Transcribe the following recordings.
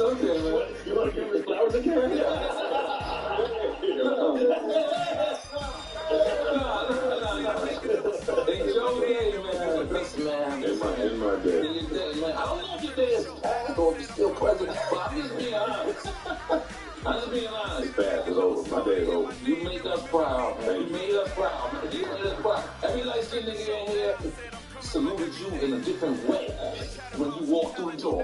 okay, man. You want to give him flowers again? Hey, Joe, hey, man. Listen, man. In my day. Man, I don't know if your day is past or if it's still present, but I'm just being honest. I'm just being honest. It's past. It's over. My day is over. You make us proud, man. You made us proud, man. You made us proud. Every light-skinned nigga in here saluted you in a different way when you walk through the door.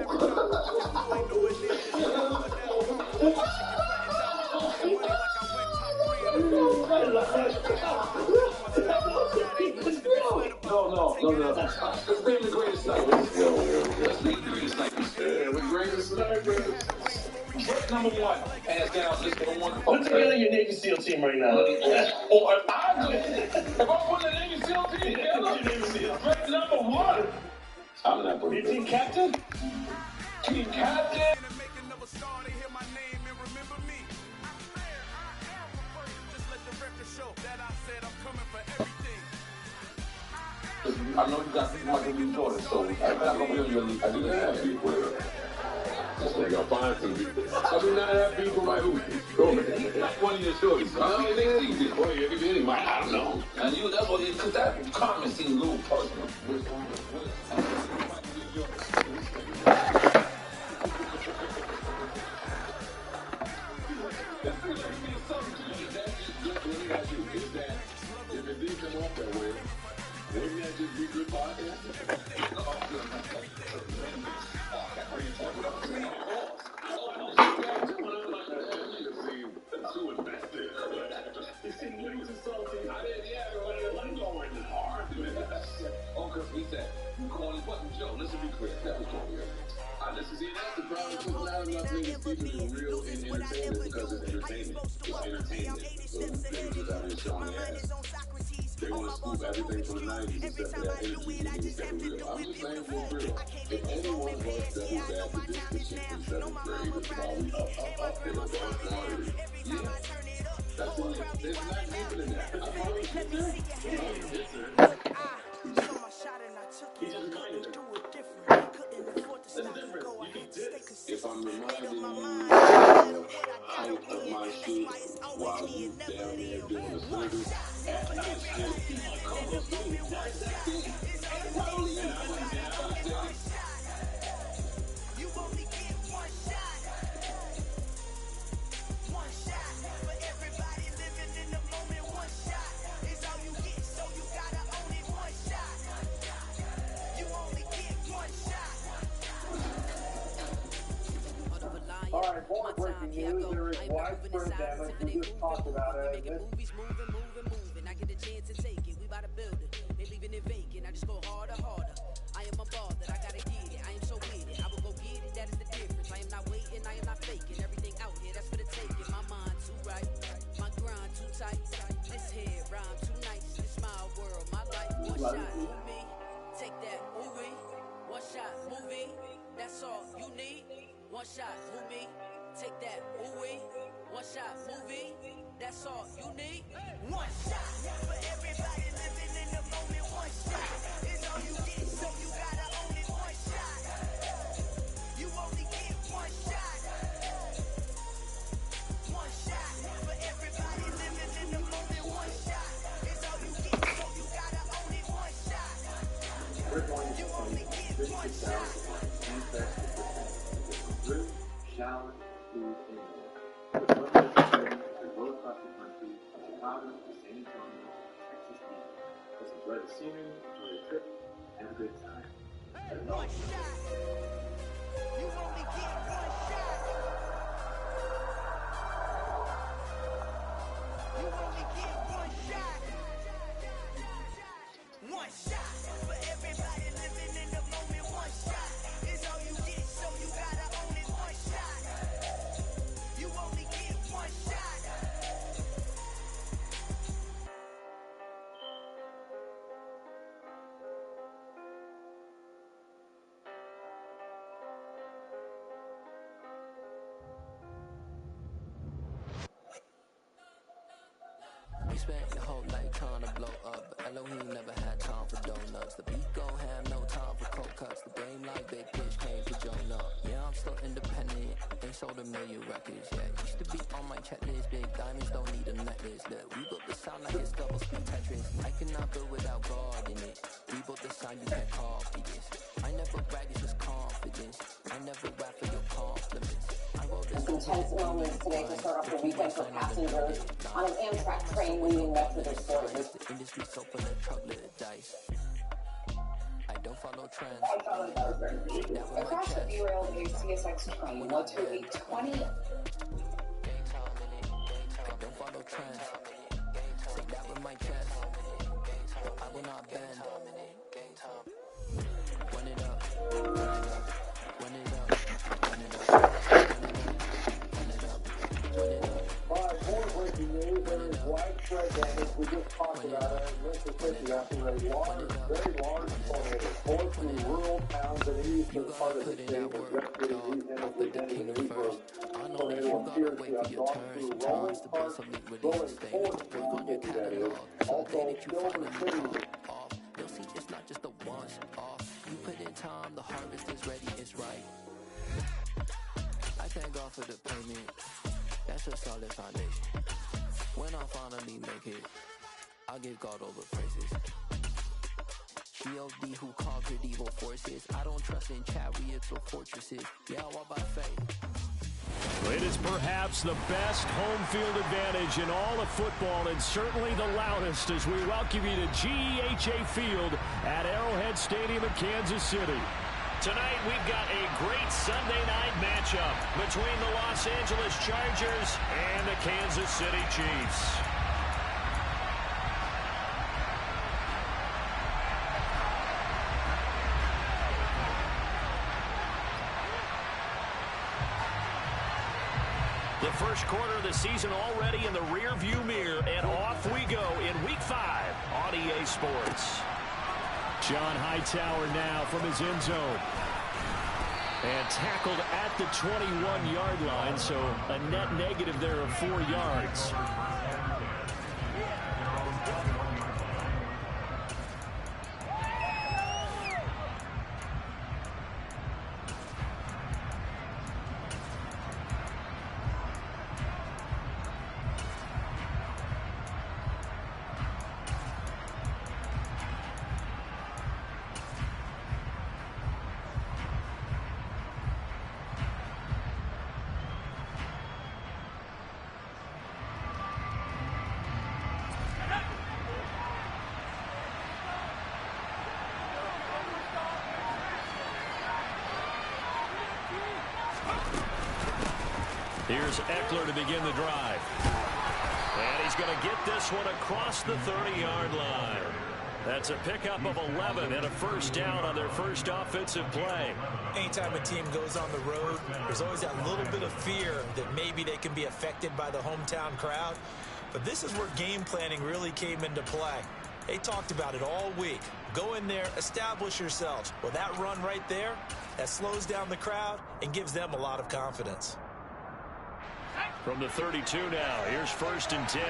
No. Let's name the greatest snipers. Let's name the greatest snipers. Yeah, the greatest snipers. Number one, hands down, this is the one. Put together your Navy SEAL team right now. If I put the Navy SEAL team together, threat number one. I'm not putting Your team captain? Team captain? I know you got people like your daughter, so I'm not gonna be on your league. I do not have people with her. This nigga find some people. I do not have people like who? Go ahead. Like one of your shorties. I don't think he did. Well, if he did, he might. I don't know. And you, that's what it is, because that comment seems a little personal. If it did come off that way, wouldn't that just be good podcasting? Too invested. You see, when he's insulting, I'm going hard. Oh, because we said, corny button Joe, let's be clear. That was corny. This is it. That's the problem. Because not enough niggas keep it real in entertainment because it's entertainment. It's entertainment. So niggas just out here showing their ass. They want to scoop everything from the 90s except for that 80s niggas kept it real. I'm just saying for real. If anyone was double bad to this shit from 7th grade, it's probably up. They don't want to. Yeah. That's it. There's not deeper than that. I probably get there. He just reminded me. That's different. You can diss. If I'm reminding you of the height of my shit while you down there doing the service, at that shit, Coco's doing it. That's that thing. Totally. And I was there. You only get one shot. One shot for everybody living in the moment. One shot is all you get, so you gotta own it. One shot. You only get one shot. All right, more breaking news. There is widespread damage. We just talked about it. Movies moving. I get a chance to take it. We bout to build it. They leaving it vacant. I just go harder. I am a ball that I gotta get it. I am so with it. I will go get it. That is the difference. I am not waiting. I am not faking. Everything out here, that's for the taking. My mind too right. My grind too tight. This head rhyme too nice. This my world. My life. One shot. Movie. Take that. Movie. One shot. Movie. That's all you need. One shot. Movie. Take that. Movie. One shot. Movie. That's all you need. One shot for everybody living in the moment. One shot is all you get, so you gotta own it. One shot. You only get one shot. One shot for everybody living in the moment. One shot is all you get, so you gotta own it. One shot. You only get one shot. Shower, food, and roll across the country, from Chicago to San Antonio, Texas, let's enjoy the scenery, enjoy the trip, have a good time. One shot. You only get one shot. You only get one shot. One shot for everybody living in the moment. One shot is all you get, so you gotta own it. One shot. You only get one shot. We spent your whole life trying to blow up, but Elohim never had time for donuts. The beat gon' have no time for cold cuts. The game like big pitch came to Jonah. Yeah, I'm still independent. sold 1 million records, yeah. Used to be on my checklist, big diamonds don't need a necklace. Look, we built the sound like it's double speed Tetris. I cannot build without God in it. We built the sound, you can't copy this. I never brag, it's just confidence. I never rap for your compliments. I wrote this Intense moments today to start off the weekend for passengers on an Amtrak train leaving Methodist Board. The industry so full of troubled dice. I don't follow trends. A crash that derailed a CSX train led to a 20... I don't follow trends. Say that with my chest. I will not bend. Run it up. Run it up. Run it up. Run it up. Run it up. Run it up. All right, more breaking news. There is widespread damage. We just talked about it in Mississippi after a very large tornado tore through rural towns in the eastern part of the state. Yesterday, these images ending the week where tornado appears to have gone through rolling parts, rolling forest Mississippi, that is. Also, still in the city. You'll see it's not just a once off. You put in time, the harvest is ready, it's right. I thank God for the payment. That's a solid foundation. When I finally make it, I'll give God all the praises. G.O.D. who conquered evil forces. I don't trust in chariots or fortresses. Yeah, I walk by faith. It is perhaps the best home field advantage in all of football, and certainly the loudest, as we welcome you to GEHA Field at Arrowhead Stadium in Kansas City. Tonight, we've got a great Sunday night matchup between the Los Angeles Chargers and the Kansas City Chiefs. The first quarter of the season already in the rear-view mirror, and off we go in Week 5 on EA Sports. John Hightower now from his end zone. And tackled at the 21-yard line, so a net negative there of 4 yards. Here's Eckler to begin the drive. And he's going to get this one across the 30-yard line. That's a pickup of 11 and a first down on their first offensive play. Anytime a team goes on the road, there's always that little bit of fear that maybe they can be affected by the hometown crowd. But this is where game planning really came into play. They talked about it all week. Go in there, establish yourselves. Well, that run right there, that slows down the crowd and gives them a lot of confidence. From the 32 now, here's 1st and 10.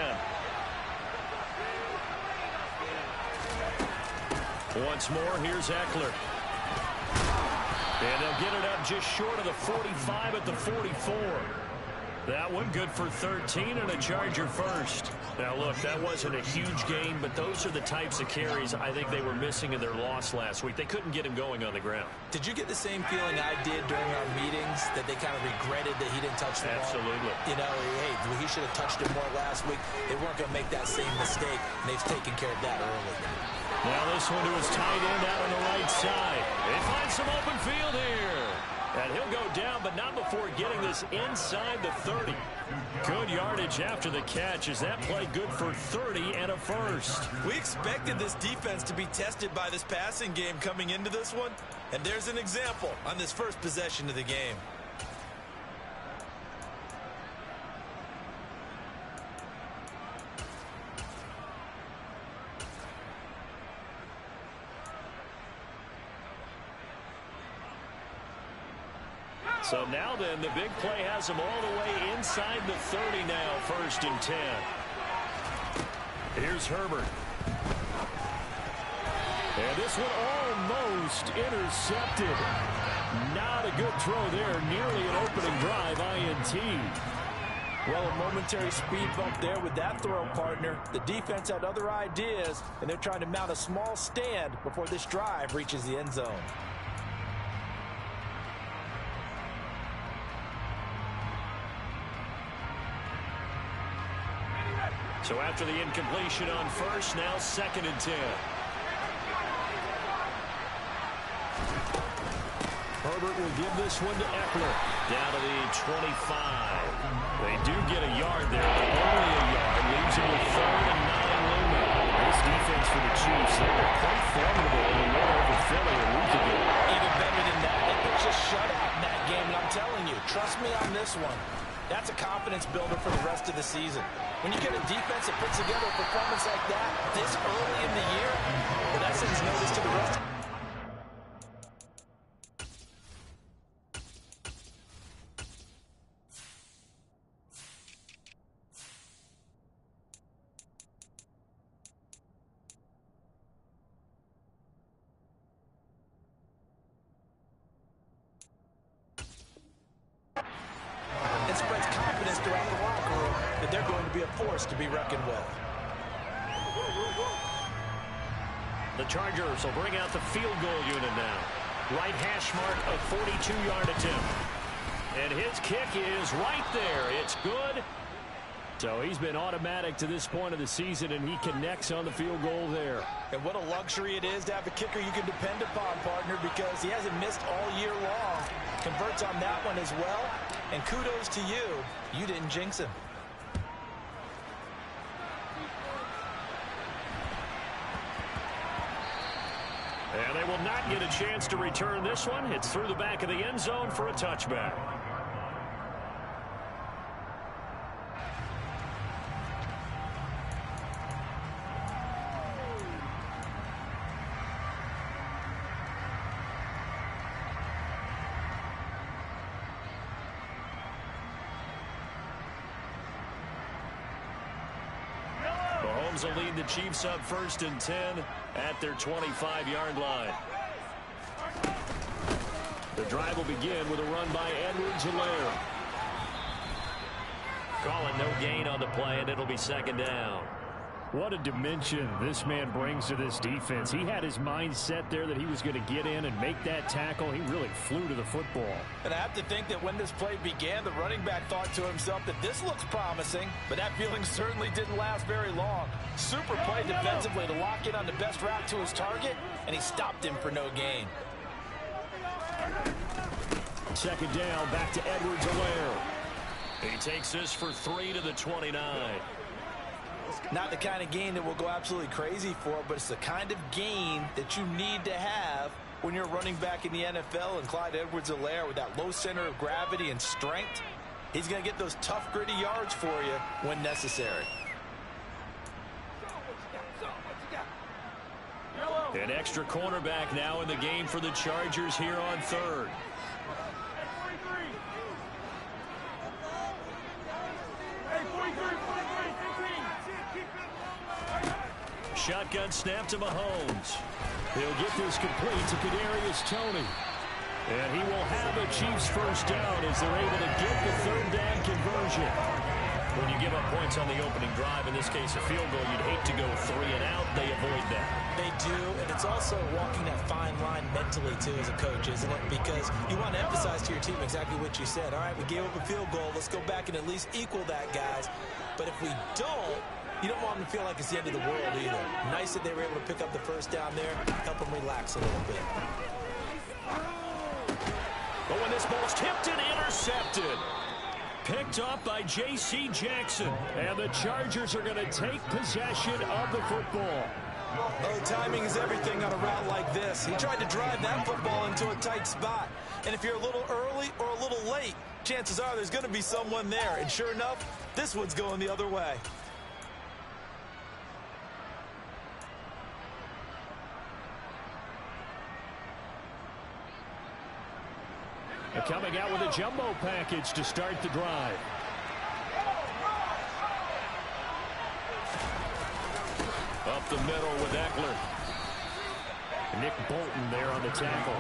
Once more, here's Eckler. And they'll get it up just short of the 45 at the 44. That one good for 13 and a Charger first. Now, look, that wasn't a huge gain, but those are the types of carries I think they were missing in their loss last week. They couldn't get him going on the ground. Did you get the same feeling I did during our meetings, that they kind of regretted that he didn't touch the ball? Absolutely. You know, hey, he should have touched it more last week. They weren't going to make that same mistake, and they've taken care of that early. Now this one to his tight end out on the right side. They find some open field here. And he'll go down, but not before getting this inside the 30. Good yardage after the catch. Is that play good for 30 and a first? We expected this defense to be tested by this passing game coming into this one. And there's an example on this first possession of the game. So now then, the big play has him all the way inside the 30 now, 1st and 10. Here's Herbert. And this one almost intercepted. Not a good throw there. Nearly an opening drive INT. Well, a momentary speed bump there with that throw, partner. The defense had other ideas, and they're trying to mount a small stand before this drive reaches the end zone. So after the incompletion on first, now 2nd and 10. Herbert will give this one to Eckler. Down to the 25. They do get a yard there, but only a yard. Leaves him with 3rd and 9 looming. This defense for the Chiefs, they were quite formidable in the win over Philly a week ago. Even better than that, they pitched a shutout in that game, and I'm telling you, trust me on this one. That's a confidence builder for the rest of the season. When you get a defense that puts together a performance like that this early in the year, well, that sends notice to the rest. It spreads confidence throughout the locker room that they're going to be a force to be reckoned with. The Chargers will bring out the field goal unit now. Right hash mark, a 42-yard attempt. And his kick is right there. It's good. So he's been automatic to this point of the season, and he connects on the field goal there. And what a luxury it is to have a kicker you can depend upon, partner, because he hasn't missed all year long. Converts on that one as well. And kudos to you. You didn't jinx him. And they will not get a chance to return this one. It's through the back of the end zone for a touchback. Mahomes will lead the Chiefs up 1st and 10 at their 25-yard line. The drive will begin with a run by Edwards-Helaire. Call it no gain on the play, and it'll be 2nd down. What a dimension this man brings to this defense. He had his mind set there that he was going to get in and make that tackle. He really flew to the football. And I have to think that when this play began, the running back thought to himself that this looks promising, but that feeling certainly didn't last very long. Super play defensively to lock in on the best route to his target, and he stopped him for no gain. 2nd down, back to Edwards-Helaire. He takes this for 3 to the 29. Not the kind of gain that we'll go absolutely crazy for, but it's the kind of gain that you need to have when you're running back in the NFL. And Clyde Edwards-Helaire, with that low center of gravity and strength, he's going to get those tough, gritty yards for you when necessary. An extra cornerback now in the game for the Chargers here on 3rd. Shotgun snap to Mahomes. He'll get this complete to Kadarius Toney. And he will have a Chiefs 1st down as they're able to get the 3rd down conversion. When you give up points on the opening drive, in this case a field goal, you'd hate to go 3 and out. They avoid that. They do, and it's also walking that fine line mentally, too, as a coach, isn't it? Because you want to emphasize to your team exactly what you said. All right, we gave up a field goal. Let's go back and at least equal that, guys. But if we don't, you don't want them to feel like it's the end of the world either. Nice that they were able to pick up the 1st down there, help them relax a little bit. But when this ball's tipped and intercepted. Picked up by J.C. Jackson. And the Chargers are going to take possession of the football. Oh, timing is everything on a route like this. He tried to drive that football into a tight spot. And if you're a little early or a little late, chances are there's going to be someone there. And sure enough, this one's going the other way. Coming out with a jumbo package to start the drive. Up the middle with Eckler. Nick Bolton there on the tackle.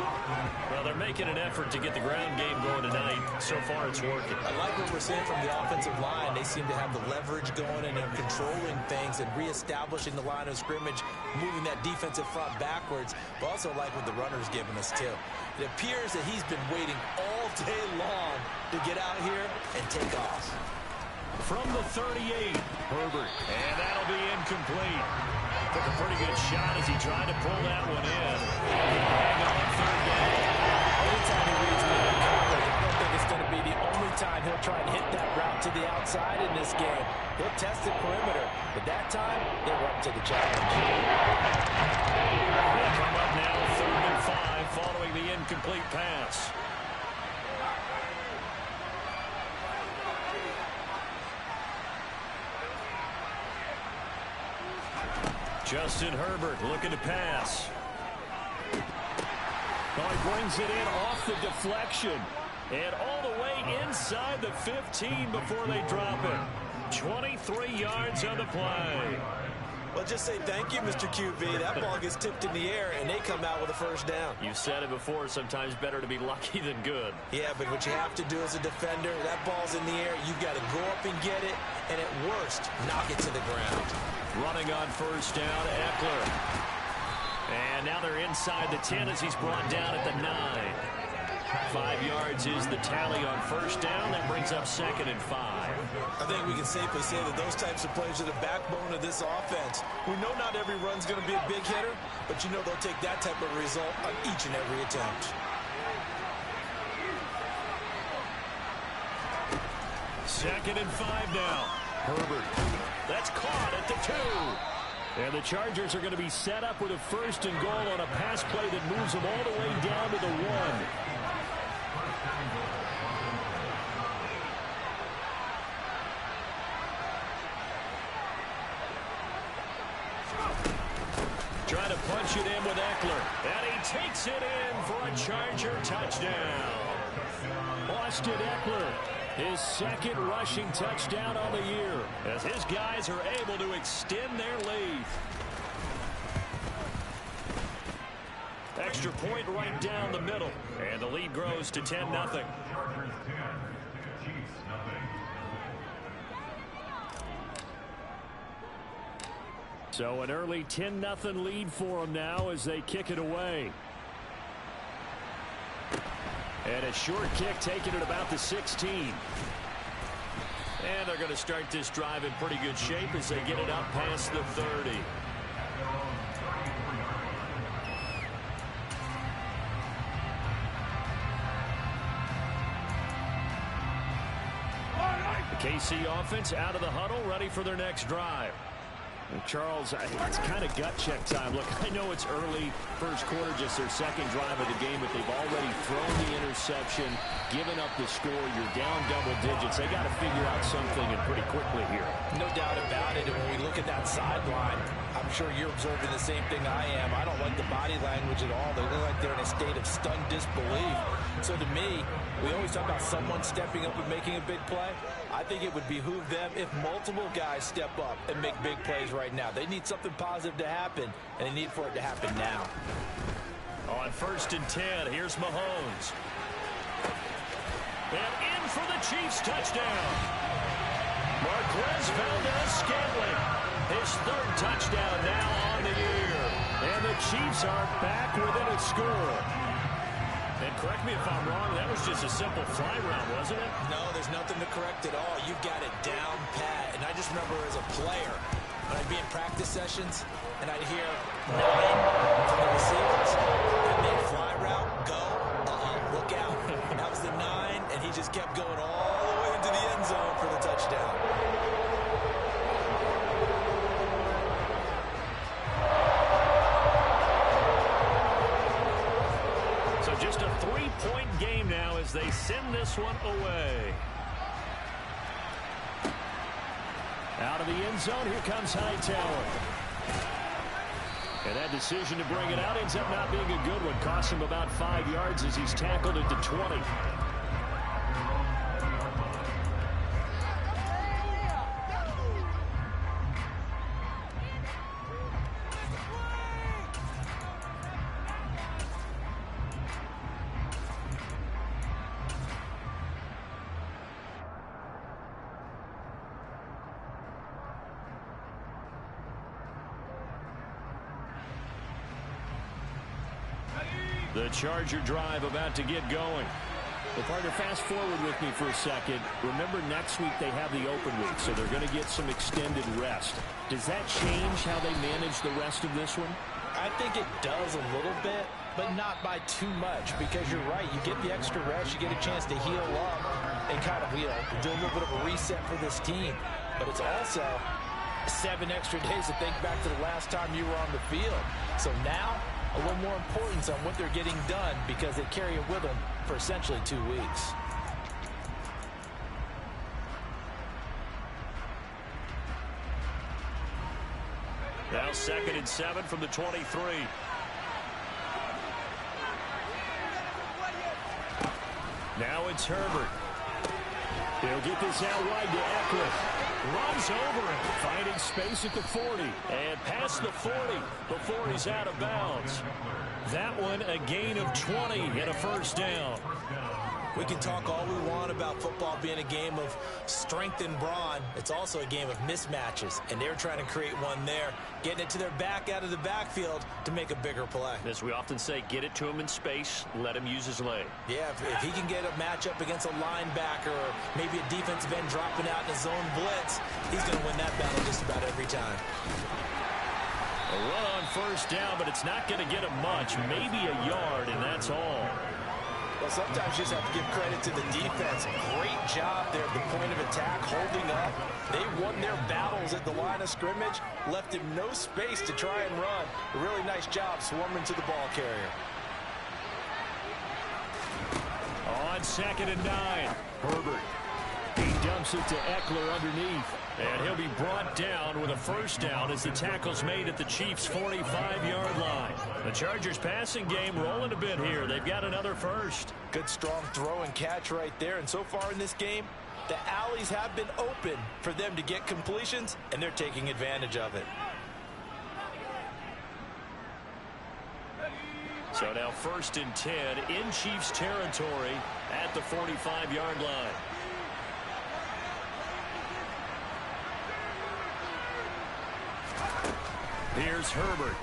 Well, they're making an effort to get the ground game going tonight. So far, it's working. I like what we're seeing from the offensive line. They seem to have the leverage going, and they're controlling things and reestablishing the line of scrimmage, moving that defensive front backwards, but also like what the runner's giving us, too. It appears that he's been waiting all day long to get out here and take off. From the 38, Herbert, and that'll be incomplete. Took a pretty good shot as he tried to pull that one in. Hang on, third down. Anytime he reads me in coverage, I don't think it's going to be the only time he'll try and hit that route to the outside in this game. He'll test the perimeter, but that time, they were up to the challenge. They'll come up now, 3rd and 5, following the incomplete pass. Justin Herbert looking to pass. Oh, he brings it in off the deflection. And all the way inside the 15 before they drop it. 23 yards on the play. Well, just say thank you, Mr. QB. That ball gets tipped in the air, and they come out with a first down. You've said it before, sometimes better to be lucky than good. Yeah, but what you have to do as a defender, that ball's in the air, you've got to go up and get it, and at worst, knock it to the ground. Running on first down, Eckler. And now they're inside the 10 as he's brought down at the 9. 5 yards is the tally on first down. That brings up 2nd and 5. I think we can safely say that those types of plays are the backbone of this offense. We know not every run's going to be a big hitter, but you know they'll take that type of result on each and every attempt. Second and 5 now. Herbert. That's caught at the 2. And the Chargers are going to be set up with a 1st and goal on a pass play that moves them all the way down to the 1. Trying to punch it in with Eckler. And he takes it in for a Charger touchdown. Austin Eckler, his 2nd rushing touchdown on the year, as his guys are able to extend their lead. Extra point right down the middle, and the lead grows to 10-0. So an early 10-0 lead for them now as they kick it away. And a short kick taken at about the 16. And they're going to start this drive in pretty good shape as they get it up past the 30. The KC offense out of the huddle, ready for their next drive. And Charles, it's kind of gut check time. Look, I know it's early, first quarter, just their 2nd drive of the game, but they've already thrown the interception, given up the score. You're down double digits. They got to figure out something, and pretty quickly here. No doubt about it. And when we look at that sideline, I'm sure you're observing the same thing I am. I don't like the body language at all. They look like they're in a state of stunned disbelief. So to me, we always talk about someone stepping up and making a big play. I think it would behoove them if multiple guys step up and make big plays right now. They need something positive to happen, and they need for it to happen now. On 1st and 10, here's Mahomes. And in for the Chiefs touchdown. Marquez Valdes-Scantling, his 3rd touchdown now on the year. And the Chiefs are back within a score. And correct me if I'm wrong, that was just a simple fly route, wasn't it? No, there's nothing to correct at all. You got it down pat. And I just remember as a player, when I'd be in practice sessions, and I'd hear 9 from the receivers, and they'd fly route, go, look out. That was the 9, and he just kept going all the way into the end zone for the touchdown. So just a 3-point game now as they send this one away. Out of the end zone, here comes Hightower. And that decision to bring it out ends up not being a good one. Cost him about 5 yards as he's tackled at the 20. The Charger drive about to get going. Well, partner, fast forward with me for a second. Remember, next week they have the open week, so they're going to get some extended rest. Does that change how they manage the rest of this one? I think it does a little bit, but not by too much, because you're right. You get the extra rest. You get a chance to heal up and kind of, do a little bit of a reset for this team. But it's also 7 extra days to think back to the last time you were on the field. So now, a little more importance on what they're getting done because they carry it with them for essentially 2 weeks. Now 2nd and 7 from the 23. Now it's Herbert. He'll get this out wide to Eckler. Runs over him, finding space at the 40. And past the 40 before he's out of bounds. That one a gain of 20 and a first down. We can talk all we want about football being a game of strength and brawn. It's also a game of mismatches, and they're trying to create one there, getting it to their back out of the backfield to make a bigger play. As we often say, get it to him in space, let him use his leg. Yeah, if he can get a matchup against a linebacker or maybe a defensive end dropping out in a zone blitz, he's going to win that battle just about every time. A run on first down, but it's not going to get him much, maybe a yard, and that's all. Well, sometimes you just have to give credit to the defense. Great job there at the point of attack, holding up. They won their battles at the line of scrimmage, left him no space to try and run. A really nice job swarming to the ball carrier. On 2nd and 9, Herbert. He dumps it to Eckler underneath. And he'll be brought down with a first down as the tackle's made at the Chiefs' 45-yard line. The Chargers passing game rolling a bit here. They've got another first. Good strong throw and catch right there. And so far in this game, the alleys have been open for them to get completions, and they're taking advantage of it. So now 1st and 10 in Chiefs territory at the 45-yard line. Here's Herbert.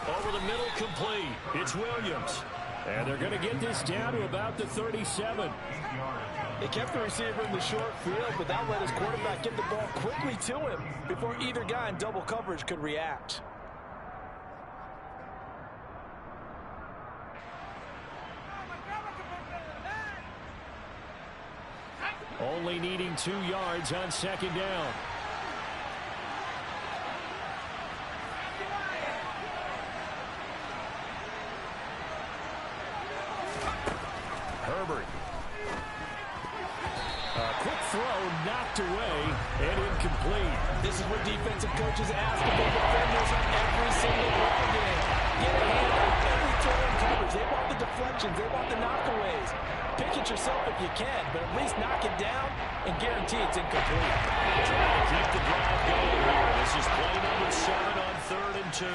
Over the middle, complete. It's Williams. And they're going to get this down to about the 37. They kept the receiver in the short field, but that let his quarterback get the ball quickly to him before either guy in double coverage could react. Only needing 2 yards on 2nd down. Herbert. A quick throw knocked away and incomplete. This is what defensive coaches ask of their defenders on every single ball game. Get a hand on every throw in coverage. They want the deflections. They want the knockaways. Pick it yourself if you can, but at least knock it down and guarantee it's incomplete. Trying to keep the drive going here. This is play number 7 on 3rd and 2.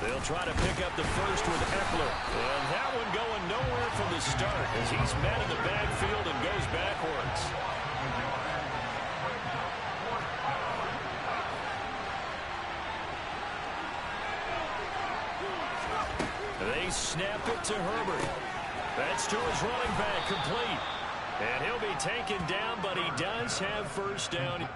They'll try to pick up the first with Eckler. And that one going nowhere from the start as he's met in the backfield and goes backwards. They snap it to Herbert. That's to his running back, complete. And he'll be taken down, but he does have first down.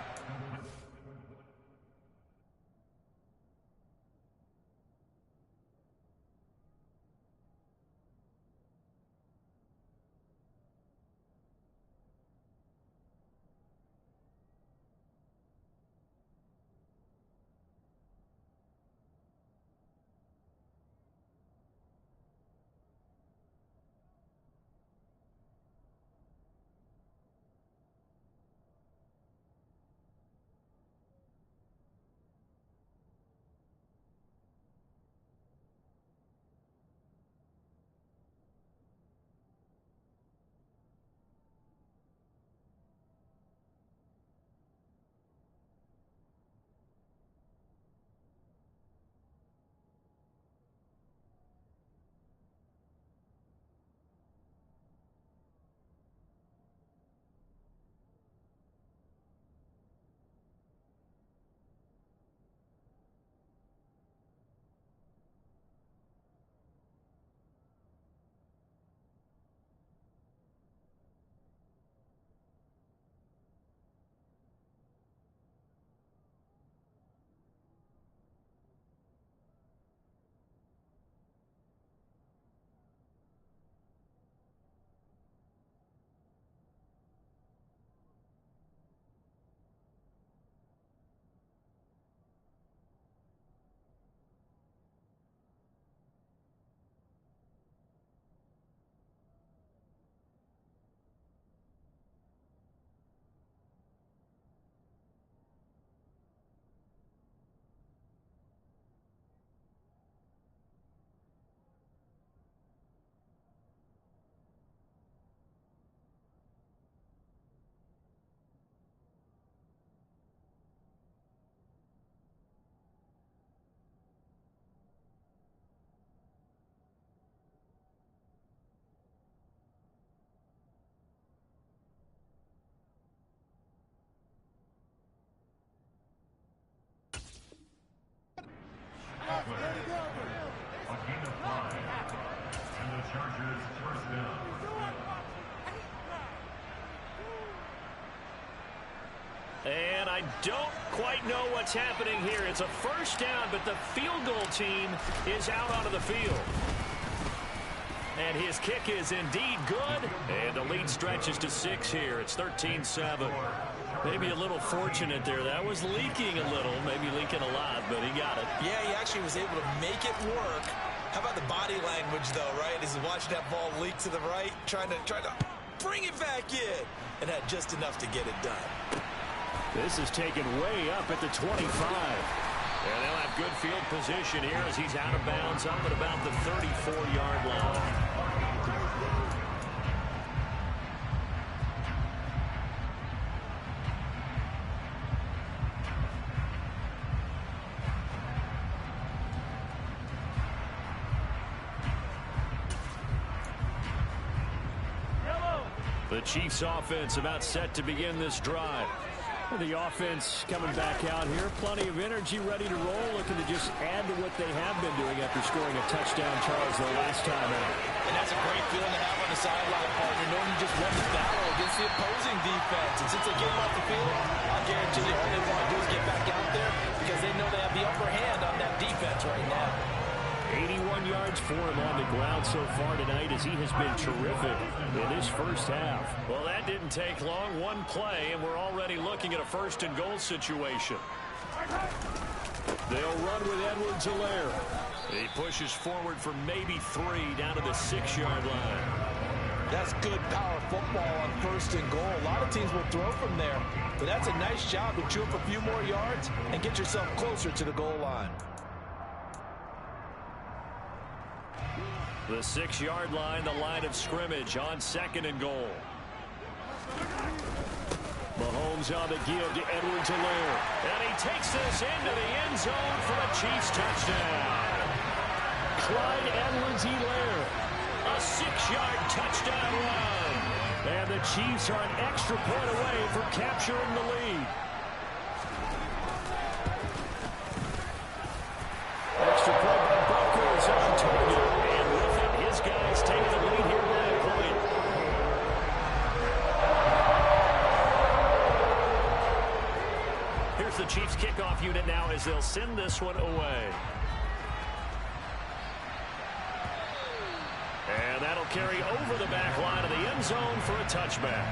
I don't quite know what's happening here. It's a first down, but the field goal team is out onto the field. And his kick is indeed good. And the lead stretches to 6 here. It's 13-7. Maybe a little fortunate there. That was leaking a little, maybe leaking a lot, but he got it. Yeah, he actually was able to make it work. How about the body language, though, right? As he's watching that ball leak to the right, trying to bring it back in, and had just enough to get it done. This is taken way up at the 25. And they'll have good field position here as he's out of bounds up at about the 34-yard line. The Chiefs offense about set to begin this drive. The offense coming back out here. Plenty of energy, ready to roll, looking to just add to what they have been doing after scoring a touchdown, Charles, the last time out. And that's a great feeling to have on the sideline, partner, knowing you just won the battle against the opposing defense. And since they get them off the field, I guarantee you all they want to do is get back out there because they know they have the upper hand on that defense right now. 81 yards for him on the ground so far tonight as he has been terrific in his first half. Well, that didn't take long. One play, and we're already looking at a first-and-goal situation. They'll run with Edwards-Helaire. He pushes forward for maybe 3 down to the 6-yard line. That's good power football on first and goal. A lot of teams will throw from there, but that's a nice job to chew up a few more yards and get yourself closer to the goal line. The 6-yard line, the line of scrimmage on second and goal. Mahomes on the give to Edwards-Helaire. And he takes this into the end zone for a Chiefs touchdown. Clyde Edwards-Helaire. A 6-yard touchdown run. And the Chiefs are an extra point away from capturing the lead. Extra point by Buckles on target. And with it, his guys take the lead here by a point. Here's the Chiefs kickoff unit now as they'll send this one away. And that'll carry over the back line of the end zone for a touchback.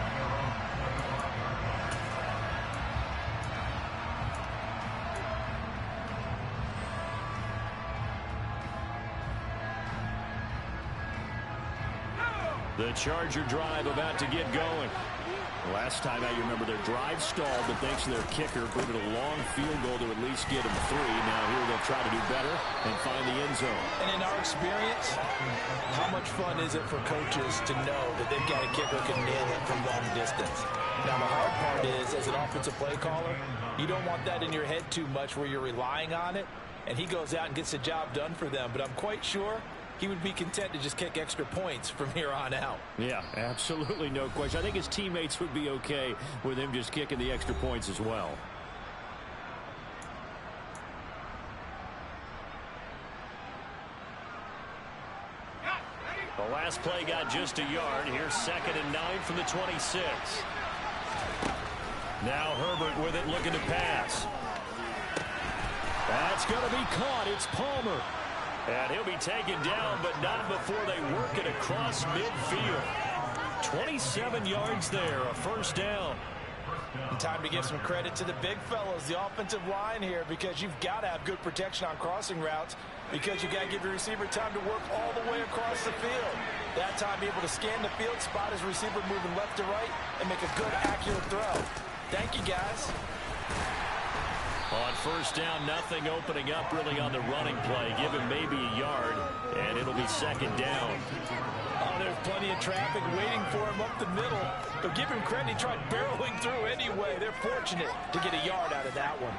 The Charger drive about to get going. Last time out, you remember their drive stalled, but thanks to their kicker, booted a long field goal to at least get them 3. Now here they'll try to do better and find the end zone. And in our experience, how much fun is it for coaches to know that they've got a kicker who can nail it from long distance? Now the hard part is, as an offensive play caller, you don't want that in your head too much where you're relying on it, and he goes out and gets the job done for them. But I'm quite sure he would be content to just kick extra points from here on out. Yeah, absolutely no question. I think his teammates would be okay with him just kicking the extra points as well. The last play got just a yard. Here's 2nd and 9 from the 26. Now Herbert with it, looking to pass. That's going to be caught. It's Palmer. And he'll be taken down, but not before they work it across midfield. 27 yards there, a first down. And time to give some credit to the big fellows, the offensive line here, because you've got to have good protection on crossing routes, because you've got to give your receiver time to work all the way across the field. That time, be able to scan the field, spot his receiver moving left to right, and make a good, accurate throw. Thank you, guys. On first down, nothing opening up really on the running play. Give him maybe a yard, and it'll be 2nd down. Oh, there's plenty of traffic waiting for him up the middle. But give him credit, he tried barreling through anyway. They're fortunate to get a yard out of that one.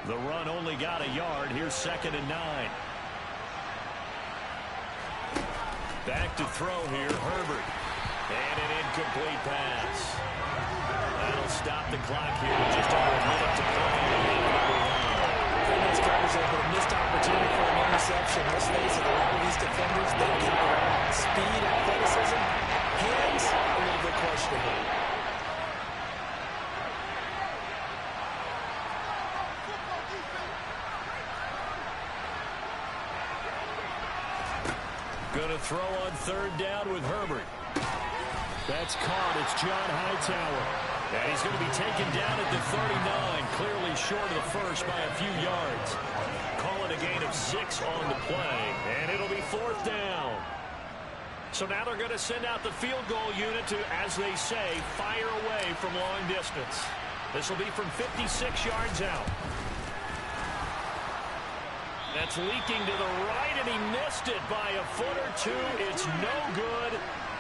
The run only got a yard. Here's 2nd and 9. Back to throw here, Herbert. And an incomplete pass. That'll stop the clock here with just over a minute to play. A missed opportunity for an interception. Let's face it, a lot of these defenders, they've got around speed, athleticism, hands, a little bit questionable. Going to throw on third down with Herbert. That's caught. It's John Hightower. And he's going to be taken down at the 39, clearly short of the first by a few yards. Call it a gain of 6 on the play, and it'll be 4th down. So now they're going to send out the field goal unit to, as they say, fire away from long distance. This will be from 56 yards out. That's leaking to the right, and he missed it by a foot or two. It's no good.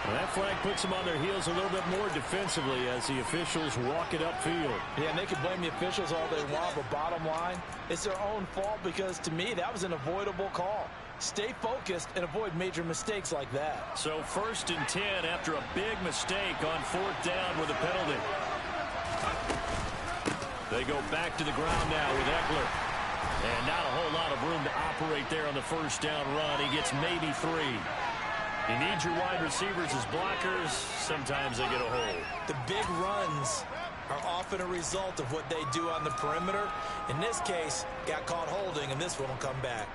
Well, that flag puts them on their heels a little bit more defensively as the officials walk it upfield. Yeah, and they can blame the officials all they want, but bottom line, it's their own fault because, to me, that was an avoidable call. Stay focused and avoid major mistakes like that. So 1st and 10 after a big mistake on 4th down with a penalty. They go back to the ground now with Eckler. And not a whole lot of room to operate there on the 1st down run. He gets maybe 3. You need your wide receivers as blockers. Sometimes they get a hold. The big runs are often a result of what they do on the perimeter. In this case, got caught holding, and this one will come back.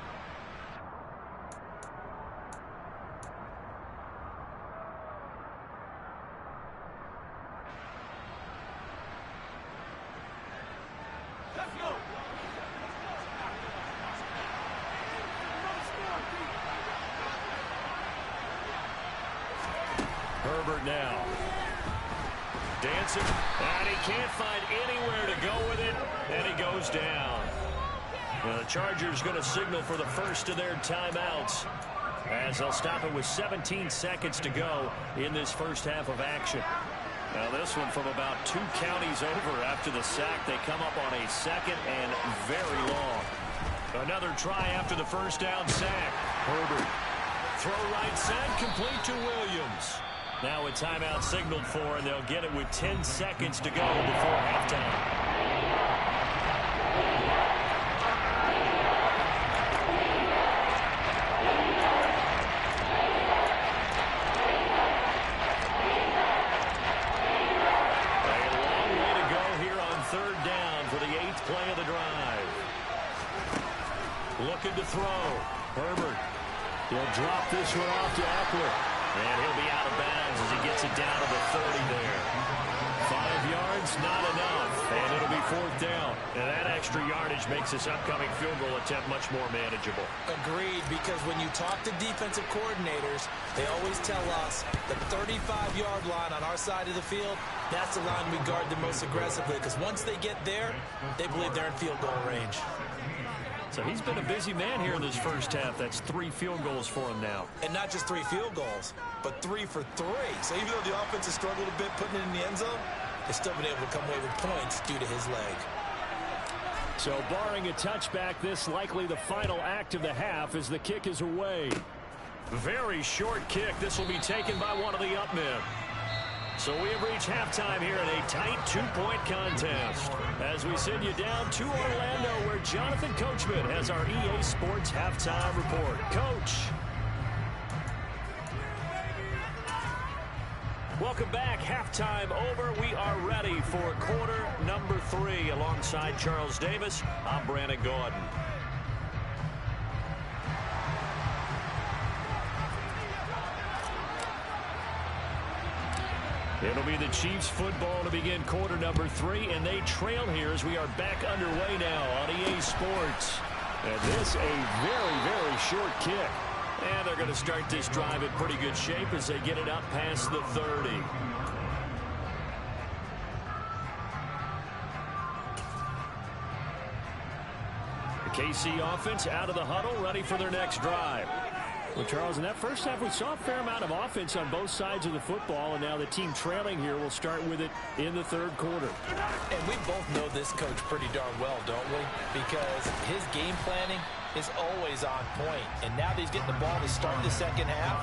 Herbert now. Dancing, and he can't find anywhere to go with it, and he goes down. Now the Chargers going to signal for the first of their timeouts as they'll stop it with 17 seconds to go in this first half of action. Now this one from about 2 counties over after the sack. They come up on a 2nd and very long. Another try after the first down sack. Herbert. Throw right side, complete to Williams. Now a timeout signaled for, and they'll get it with 10 seconds to go before halftime. Play of the drive. Looking to throw. Herbert. He'll drop this one off to Eckler. And he'll be out of bounds as he gets it down to the 30 there. 5 yards, not enough. And it'll be 4th down. And that extra yardage makes this upcoming field goal attempt much more manageable. Agreed, because when you talk to defensive coordinators, they always tell us the 35-yard line on our side of the field, that's the line we guard the most aggressively, because once they get there, they believe they're in field goal range. So he's been a busy man here in this first half. That's 3 field goals for him now. And not just 3 field goals, but 3 for 3. So even though the offense has struggled a bit putting it in the end zone, they've still been able to come away with points due to his leg. So barring a touchback, this likely the final act of the half as the kick is away. Very short kick. This will be taken by one of the up men. So we have reached halftime here in a tight 2-point contest as we send you down to Orlando where Jonathan Coachman has our EA Sports halftime report. Coach. Welcome back. Halftime over. We are ready for quarter number 3 alongside Charles Davis. I'm Brandon Gaudin. It'll be the Chiefs football to begin quarter number 3, and they trail here as we are back underway now on EA Sports. And this a very, very short kick. And they're going to start this drive in pretty good shape as they get it up past the 30. The KC offense out of the huddle, ready for their next drive. Well, Charles, in that first half, we saw a fair amount of offense on both sides of the football, and now the team trailing here will start with it in the third quarter. And we both know this coach pretty darn well, don't we? Because his game planning is always on point. And now that he's getting the ball to start the second half,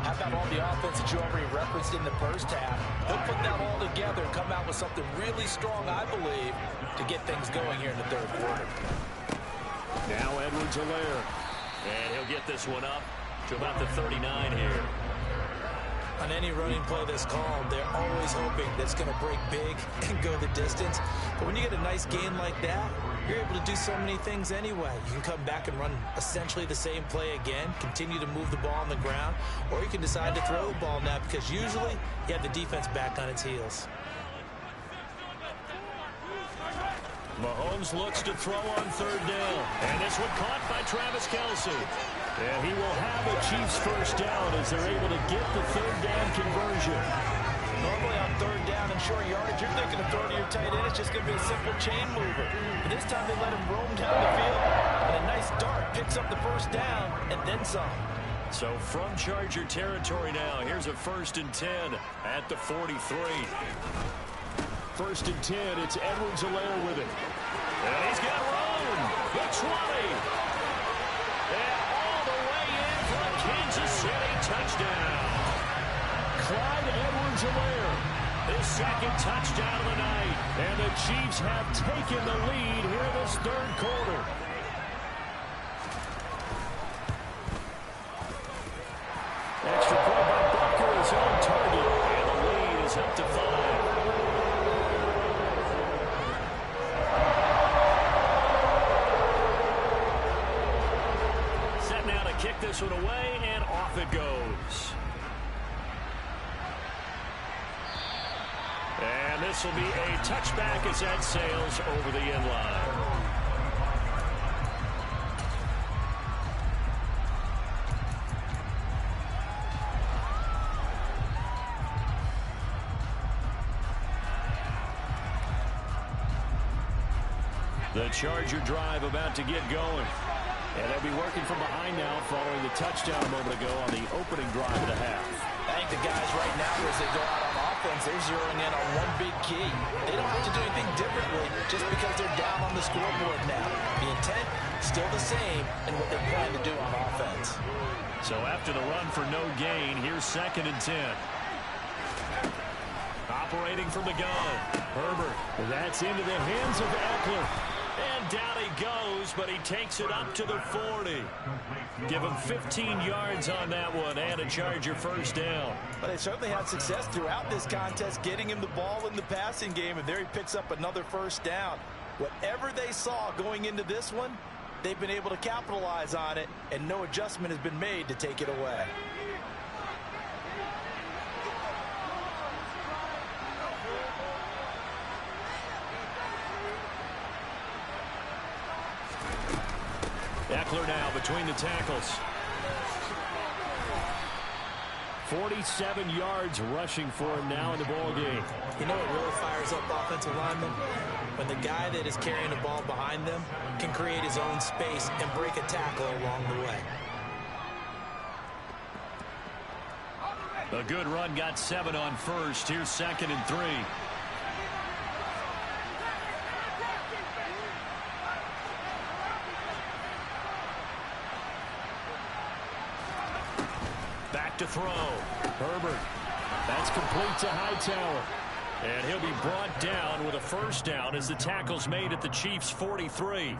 how about all the offense that you already referenced in the first half? He'll put that all together and come out with something really strong, I believe, to get things going here in the third quarter. Now Edwards-Helaire. And he'll get this one up to about the 39 here. On any running play that's called, they're always hoping that it's going to break big and go the distance. But when you get a nice gain like that, you're able to do so many things anyway. You can come back and run essentially the same play again, continue to move the ball on the ground, or you can decide to throw the ball now because usually you have the defense back on its heels. Mahomes looks to throw on third down. And this one caught by Travis Kelce. And he will have a Chiefs first down as they're able to get the third down conversion. Normally on third down and short yardage, you're thinking of throwing to your tight end. It's just going to be a simple chain mover. But this time they let him roam down the field. And a nice dart picks up the first down and then some. So from Charger territory now, here's a 1st and 10 at the 43. 1st and 10, it's Edwards-Helaire with it. And he's got room. The 20. And all the way in for a Kansas City touchdown. Clyde Edwards-Helaire, his 2nd touchdown of the night. And the Chiefs have taken the lead here this 3rd quarter. Extra point by Butker is on target. And the lead is up to 5. Kick this one away, and off it goes. And this will be a touchback as that sails over the end line. The Charger drive about to get going. And they'll be working from behind now following the touchdown a moment ago on the opening drive of the half. I think the guys right now, as they go out on offense, they're zeroing in on one big key. They don't have to do anything differently just because they're down on the scoreboard now. The intent, still the same in what they plan to do on offense. So after the run for no gain, here's 2nd and 10. Operating from the gun, Herbert. That's into the hands of Eckler. And down he goes, but he takes it up to the 40. Give him 15 yards on that one and a Charger first down. But they certainly had success throughout this contest getting him the ball in the passing game, and there he picks up another first down. Whatever they saw going into this one, they've been able to capitalize on it, and no adjustment has been made to take it away. Eckler now between the tackles. 47 yards rushing for him now in the ball game. You know what really fires up offensive linemen? When the guy that is carrying the ball behind them can create his own space and break a tackle along the way. A good run, got 7 on first. Here's 2nd and 3. Back to throw. Herbert. That's complete to Hightower. And he'll be brought down with a first down as the tackle's made at the Chiefs' 43.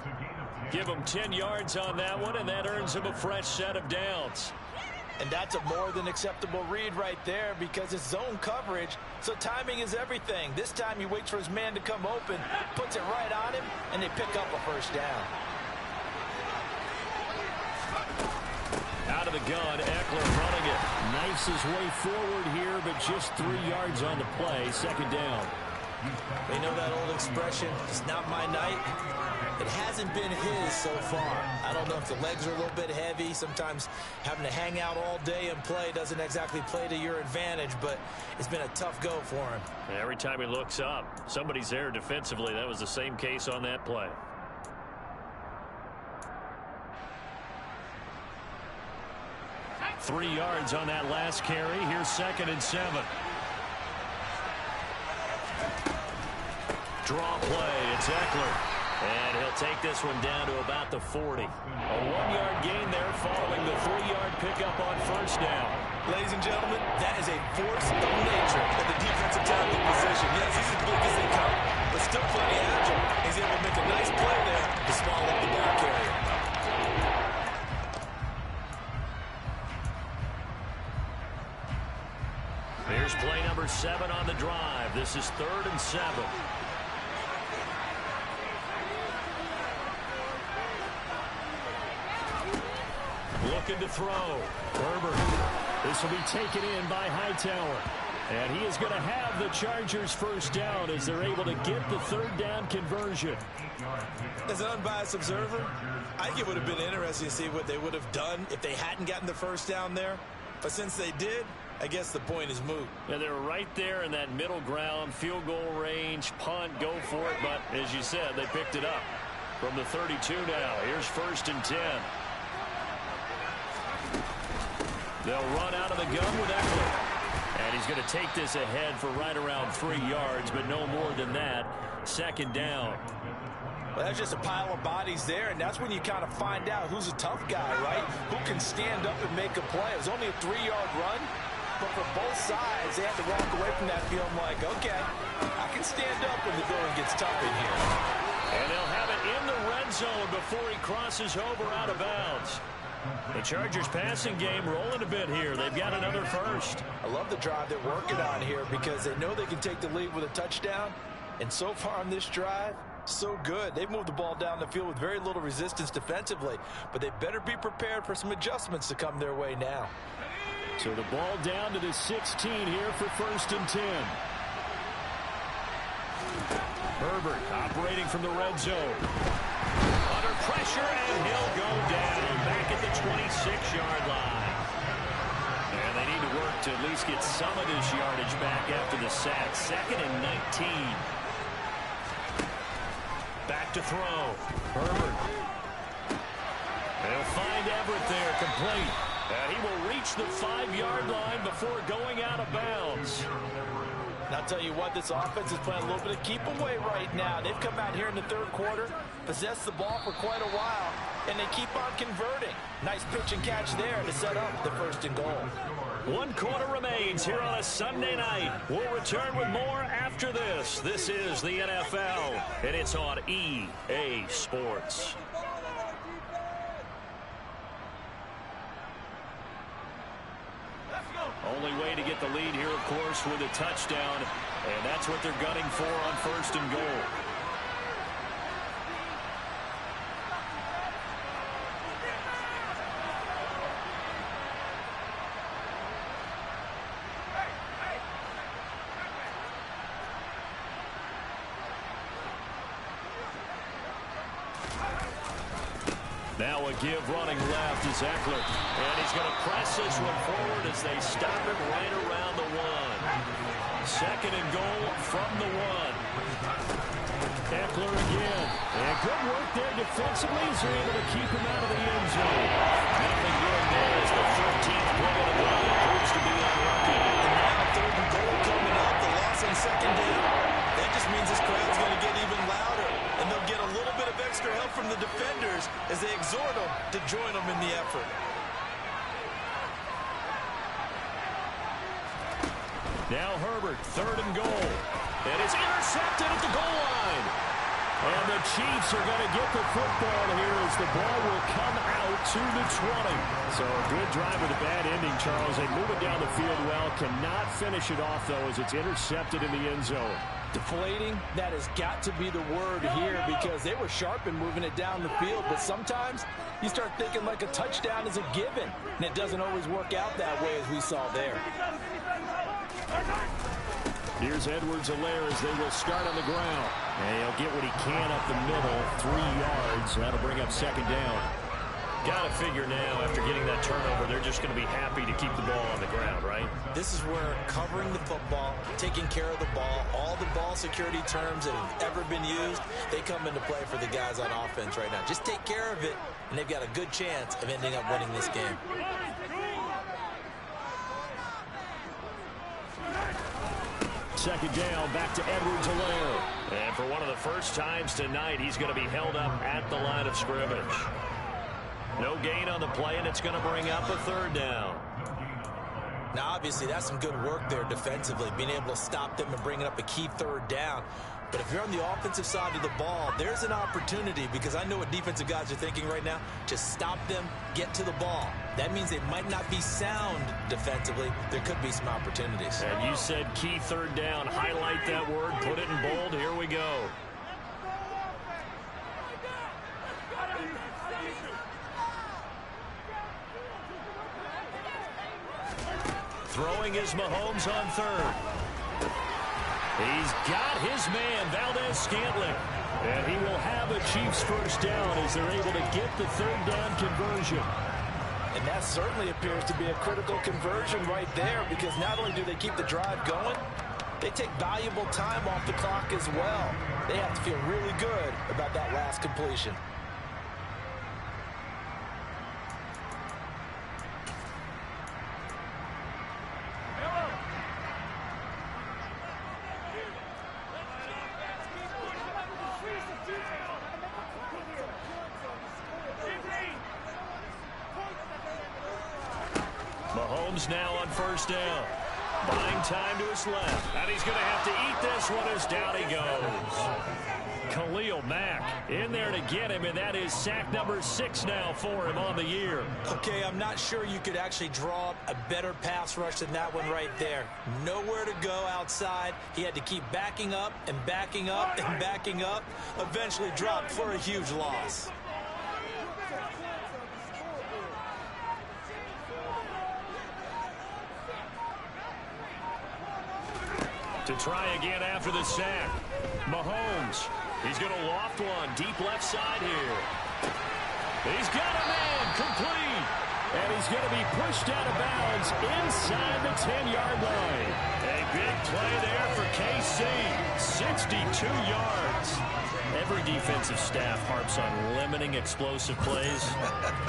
Give him 10 yards on that one, and that earns him a fresh set of downs. And that's a more than acceptable read right there because it's zone coverage, so timing is everything. This time he waits for his man to come open, puts it right on him, and they pick up a first down. Out of the gun, Eckler running it. Knifes his way forward here, but just 3 yards on the play. 2nd down. They know that old expression, it's not my night. It hasn't been his so far. I don't know if the legs are a little bit heavy. Sometimes having to hang out all day and play doesn't exactly play to your advantage, but it's been a tough go for him. Every time he looks up, somebody's there defensively. That was the same case on that play. Three yards on that last carry. Here's 2nd and 7. Draw play. It's Eckler. And he'll take this one down to about the 40. A 1-yard gain there following the 3-yard pickup on first down. Ladies and gentlemen, that is a force of nature at the defensive tackle position. Yes, he's as big as they come, but still plenty agile. He's able to make a nice play there to small up the ball carrier. Here's play number 7 on the drive. This is 3rd and 7. looking to throw. Herbert. This will be taken in by Hightower. And he is going to have the Chargers first down as they're able to get the third down conversion. As an unbiased observer, I think it would have been interesting to see what they would have done if they hadn't gotten the first down there. But since they did, I guess the point is moot. And they're right there in that middle ground, field goal range, punt, go for it. But as you said, they picked it up from the 32 now. Here's 1st and 10. They'll run out of the gun with Eckler. And he's going to take this ahead for right around 3 yards, but no more than that. 2nd down. Well, that's just a pile of bodies there, and that's when you kind of find out who's a tough guy, right? Who can stand up and make a play. It was only a 3-yard run, but for both sides, they had to walk away from that field like, okay, I can stand up when the going gets tough in here. And they'll have it in the red zone before he crosses over out of bounds. The Chargers passing game rolling a bit here. They've got another first. I love the drive they're working on here because they know they can take the lead with a touchdown. And so far on this drive, so good. They've moved the ball down the field with very little resistance defensively. But they better be prepared for some adjustments to come their way now. So the ball down to the 16 here for 1st and 10. Herbert operating from the red zone. Under pressure, and he'll go down back at the 26-yard line. And they need to work to at least get some of this yardage back after the sack. 2nd and 19. Back to throw. Herbert. They'll find Everett there, complete. And he will reach the 5-yard line before going out of bounds. And I'll tell you what, this offense is playing a little bit of keep away right now. They've come out here in the 3rd quarter, possessed the ball for quite a while, and they keep on converting. Nice pitch and catch there to set up the 1st and goal. 1 quarter remains here on a Sunday night. We'll return with more after this. This is the NFL, and it's on EA Sports. Only way to get the lead here, of course, with a touchdown, and that's what they're gunning for on 1st and goal. Now a give running left is Eckler. And he's going to press this one forward as they stop him right around the 1. 2nd and goal from the 1. Eckler again. And good work there defensively as they're able to keep him out of the end zone. Nothing good there as the 13th play of the drive proves to be unlucky. And now 3rd and goal coming up. The loss on 2nd down. That just means this crowd's going to get even louder. And they'll get a little bit of extra help from the defenders as they exhort them to join them in the effort. Now Herbert, 3rd and goal. And it's intercepted at the goal line. And the Chiefs are going to get the football here as the ball will come out to the 20. So a good drive with a bad ending, Charles. They move it down the field well. Cannot finish it off, though, as it's intercepted in the end zone. Deflating, that has got to be the word here because they were sharp in moving it down the field. But sometimes you start thinking like a touchdown is a given, and it doesn't always work out that way as we saw there. Here's Edwards-Helaire as they will start on the ground. And he'll get what he can up the middle, 3 yards. That'll bring up 2nd down. Got to figure now, after getting that turnover, they're just going to be happy to keep the ball on the ground, right? This is where covering the football, taking care of the ball, all the ball security terms that have ever been used, they come into play for the guys on offense right now. Just take care of it, and they've got a good chance of ending up winning this game. Second down, back to Edwards-Helaire. And for one of the first times tonight, he's going to be held up at the line of scrimmage. No gain on the play, and it's going to bring up a 3rd down. Now, obviously, that's some good work there defensively, being able to stop them and bringing up a key 3rd down. But if you're on the offensive side of the ball, there's an opportunity because I know what defensive guys are thinking right now. Just stop them, get to the ball. That means they might not be sound defensively. There could be some opportunities. And you said key 3rd down. Highlight that word. Put it in bold. Here we go. Throwing is Mahomes on third. He's got his man, Valdez-Scantling. And he will have a Chiefs first down as they're able to get the third down conversion. And that certainly appears to be a critical conversion right there, because not only do they keep the drive going, they take valuable time off the clock as well. They have to feel really good about that last completion. Mahomes now on first down. Buying time to his left. And he's going to have to eat this one as down he goes. Khalil Mack in there to get him, and that is sack number 6 now for him on the year. Okay, I'm not sure you could actually draw up a better pass rush than that one right there. Nowhere to go outside. He had to keep backing up and backing up and backing up. Eventually dropped for a huge loss. To try again after the sack. Mahomes. He's going to loft one deep left side here. He's got a man complete. And he's going to be pushed out of bounds inside the 10-yard line. A big play there for KC. 62 yards. Every defensive staff harps on limiting explosive plays.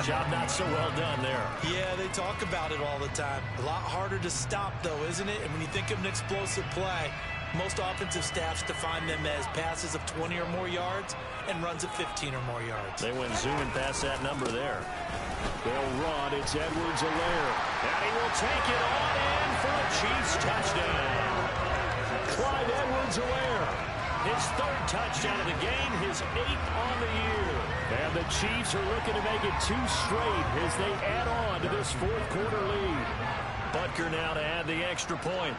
Job not so well done there. Yeah, they talk about it all the time. A lot harder to stop, though, isn't it? And when you think of an explosive play, most offensive staffs define them as passes of 20 or more yards and runs of 15 or more yards. They went zooming past that number there. They'll run. It's Edwards-Helaire. And he will take it on in for a Chiefs touchdown. Clyde Edwards-Helaire. His third touchdown of the game, his 8th on the year. And the Chiefs are looking to make it 2 straight as they add on to this fourth quarter lead. Butker now to add the extra point.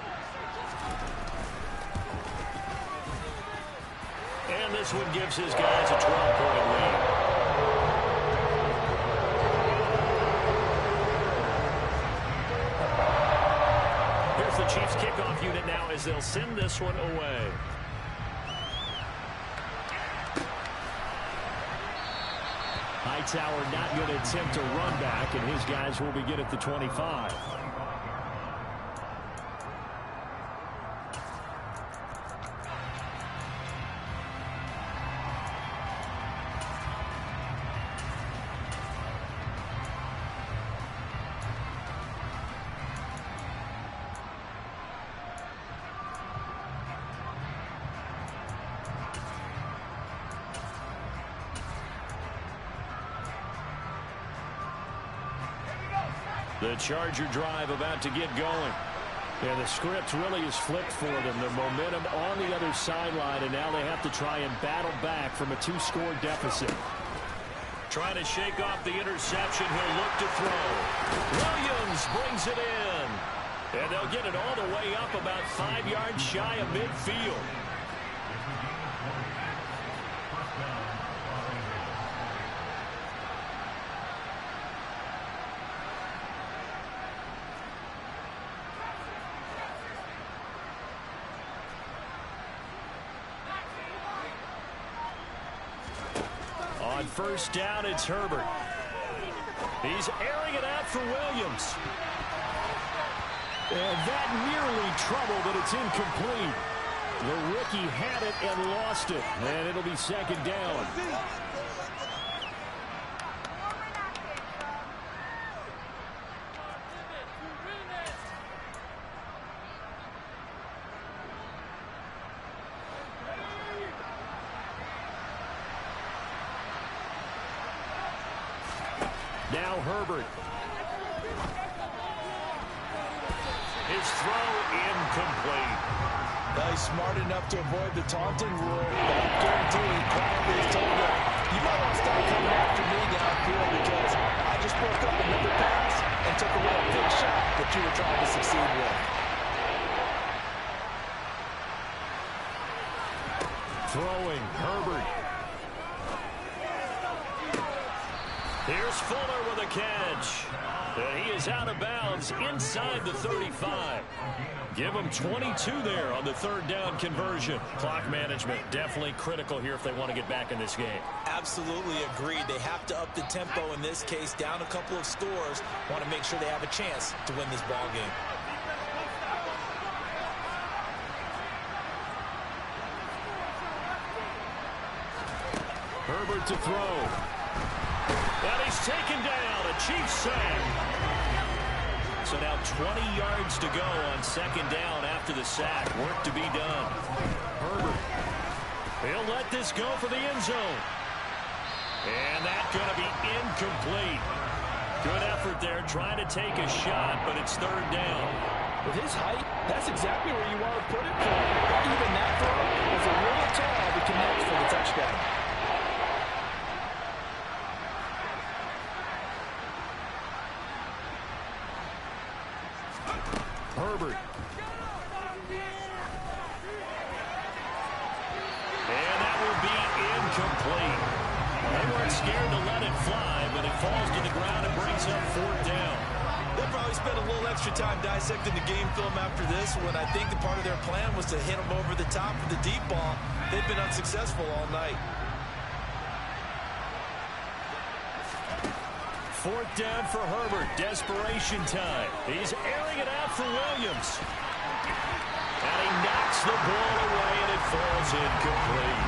And this one gives his guys a 12-point lead. Here's the Chiefs kickoff unit now as they'll send this one away. Hightower not going to attempt a run back, and his guys will begin at the 25. The Charger drive about to get going. And the script really is flipped for them. The momentum on the other sideline, and now they have to try and battle back from a 2-score deficit. Trying to shake off the interception. He'll look to throw. Williams brings it in. And they'll get it all the way up about 5 yards shy of midfield. On first down, it's Herbert. He's airing it out for Williams. And that nearly trouble, but it's incomplete. The rookie had it and lost it. And it'll be second down. Now Herbert. His throw incomplete. He's smart enough to avoid the taunting rule, but I guarantee he probably has told him, you might want to stop coming after me downfield because I just broke up another pass and took away a big shot that you were trying to succeed with. Throwing, Herbert. Here's Fuller with a catch. And he is out of bounds inside the 35. Give them 22 there on the third down conversion. Clock management definitely critical here if they want to get back in this game. Absolutely agreed. They have to up the tempo in this case, down a couple of scores. Want to make sure they have a chance to win this ball game. Herbert to throw. And he's taken down. A Chiefs sack. So now 20 yards to go on second down after the sack. Work to be done. Herbert. He'll let this go for the end zone. And that's going to be incomplete. Good effort there trying to take a shot, but it's third down. With his height, that's exactly where you want to put it. Even that throw was a little tall to connect for the touchdown. Herbert. And that will be incomplete. They weren't scared to let it fly, but it falls to the ground and brings up fourth down. They'll probably spend a little extra time dissecting the game film after this when I think the part of their plan was to hit them over the top with the deep ball. They've been unsuccessful all night. Fourth down for Herbert. Desperation time. He's airing it out for Williams. And he knocks the ball away, and it falls incomplete.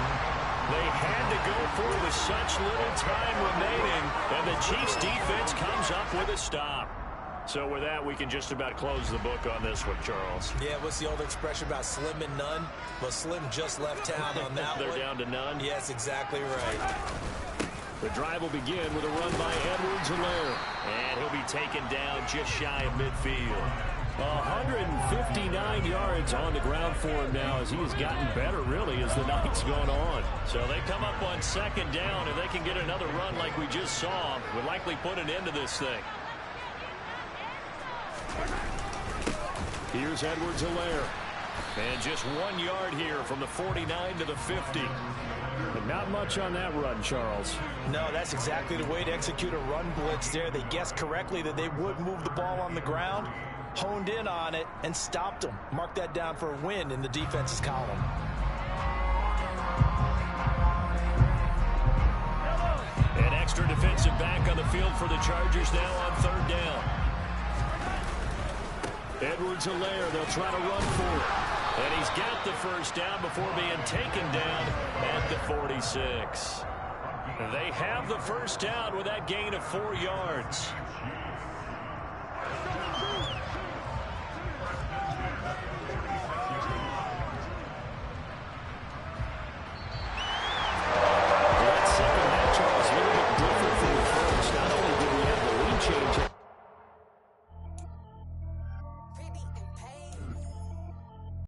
They had to go for it with such little time remaining, and the Chiefs defense comes up with a stop. So with that, we can just about close the book on this one, Charles. Yeah, what's the old expression about slim and none? Well, Slim just left town on that They're one. down to none? Yes, exactly right. The drive will begin with a run by Edwards-Helaire. And he'll be taken down just shy of midfield. 159 yards on the ground for him now as he has gotten better, really, as the night's gone on. So they come up on second down, and they can get another run like we just saw. Would likely put an end to this thing. Here's Edwards-Helaire. And just 1 yard here from the 49 to the 50. But not much on that run, Charles. No, that's exactly the way to execute a run blitz there. They guessed correctly that they would move the ball on the ground, honed in on it, and stopped them. Mark that down for a win in the defense's column. An extra defensive back on the field for the Chargers now on third down. Edwards-Helaire, they'll try to run for it. And he's got the first down before being taken down at the 46. They have the first down with that gain of 4 yards.